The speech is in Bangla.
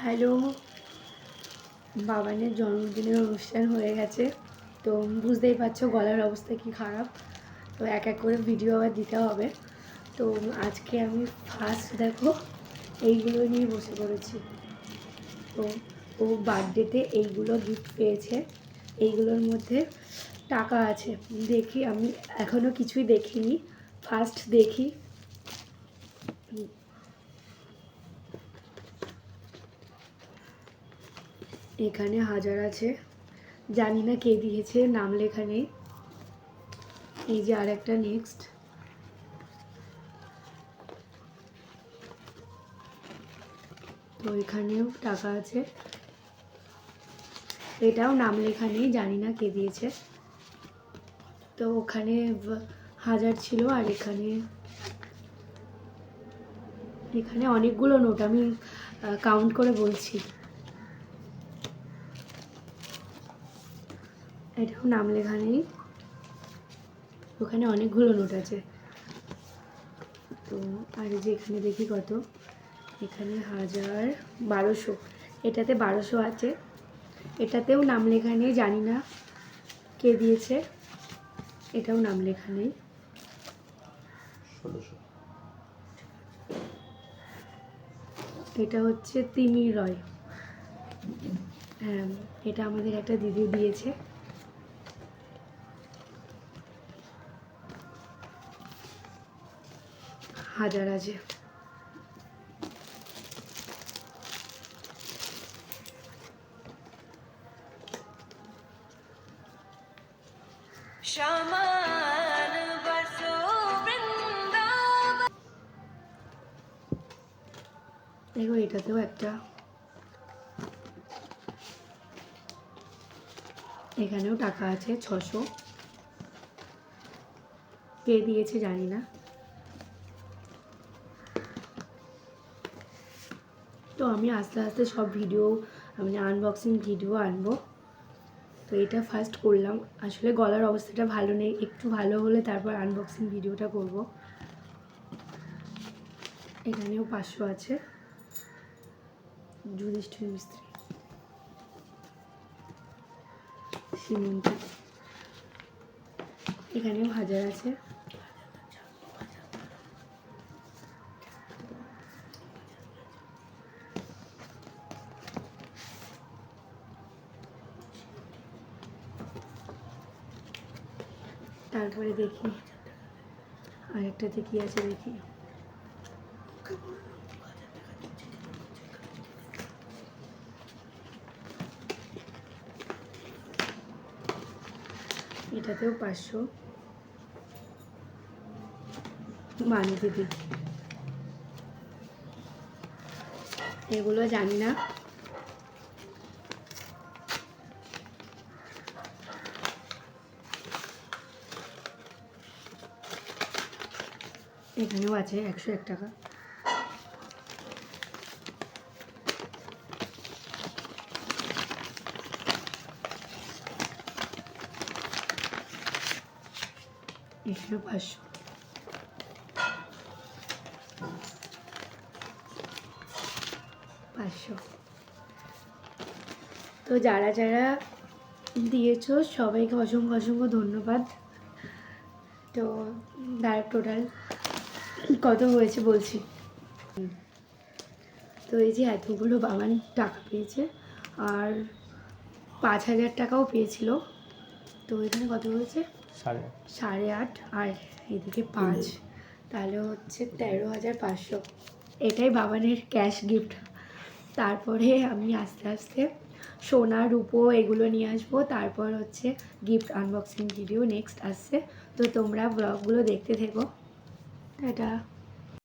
হ্যালো, বাবানের জন্মদিনের অনুষ্ঠান হয়ে গেছে। তো বুঝতেই পারছো গলার অবস্থা কি খারাপ। তো এক এক করে ভিডিও আবার দিতে হবে। তো আজকে আমি ফার্স্ট দেখো এইগুলো নিয়ে বসে পড়েছি। তো ও বার্থডেতে এইগুলো গিফট পেয়েছে। এইগুলোর মধ্যে টাকা আছে। দেখি, আমি এখনও কিছুই দেখিনি, ফার্স্ট দেখি। এখানে 1000 আছে, জানি না কে দিয়েছে, নাম লেখা নেই। এই যে আর একটা নেক্সট, তো এখানেও টাকা আছে, এটাও নাম লেখা নেই, জানি না কে দিয়েছে। তো ওখানে 1000 ছিল, আর এখানে অনেকগুলো নোট, আমি কাউন্ট করে বলছি। এটাও নাম লেখা নেই, ওখানে অনেকগুলো নোট আছে। তো আর যে এখানে দেখি কত, এখানে 1000, 1200, এটাতে 1200 আছে, এটাতেও নাম লেখা নেই, জানি না কে দিয়েছে, এটাও নাম লেখা নেই। 1600। এটা হচ্ছে তিমির রয়, হ্যাঁ, এটা আমাদের একটা দিদি দিয়েছে। হাজার আছে। দেখো এটাতেও একটা, এখানেও টাকা আছে 600, কে দিয়েছে জানি না। তো আমি আস্তে আস্তে সব ভিডিও, মানে আনবক্সিং ভিডিও আনবো। তো এটা ফার্স্ট করলাম, আসলে গলার অবস্থাটা ভালো নেই, একটু ভালো হলে তারপর আনবক্সিং ভিডিওটা করব। এখানেও 500 আছে, যুধিষ্ঠির মিস্ত্রি, সীমন্তী, এখানেও 1000 আছে। তারপরে দেখি আরেকটাতে কি আছে, দেখি। এটাতেও 500, মানে দিদি, এগুলো জানি না। এখানেও আছে 101 টাকা। এখানেও 500, তো যারা যারা দিয়েছো সবাইকে অসংখ্য অসংখ্য ধন্যবাদ। তো টোটাল কত হয়েছে বলছি। তো এই যে এতগুলো বাবান টাকা পেয়েছে, আর 5000 টাকাও পেয়েছিল। তো এখানে কত হয়েছে, 8.5, আর এদিকে 5, তাহলে হচ্ছে 13,500। এটাই বাবানের ক্যাশ গিফট। তারপরে আমি আস্তে আস্তে সোনা রূপো এগুলো নিয়ে আসবো, তারপর হচ্ছে গিফট আনবক্সিং ভিডিও নেক্সট আসছে। তো তোমরা ব্লগগুলো দেখতে থেকো। টাটা।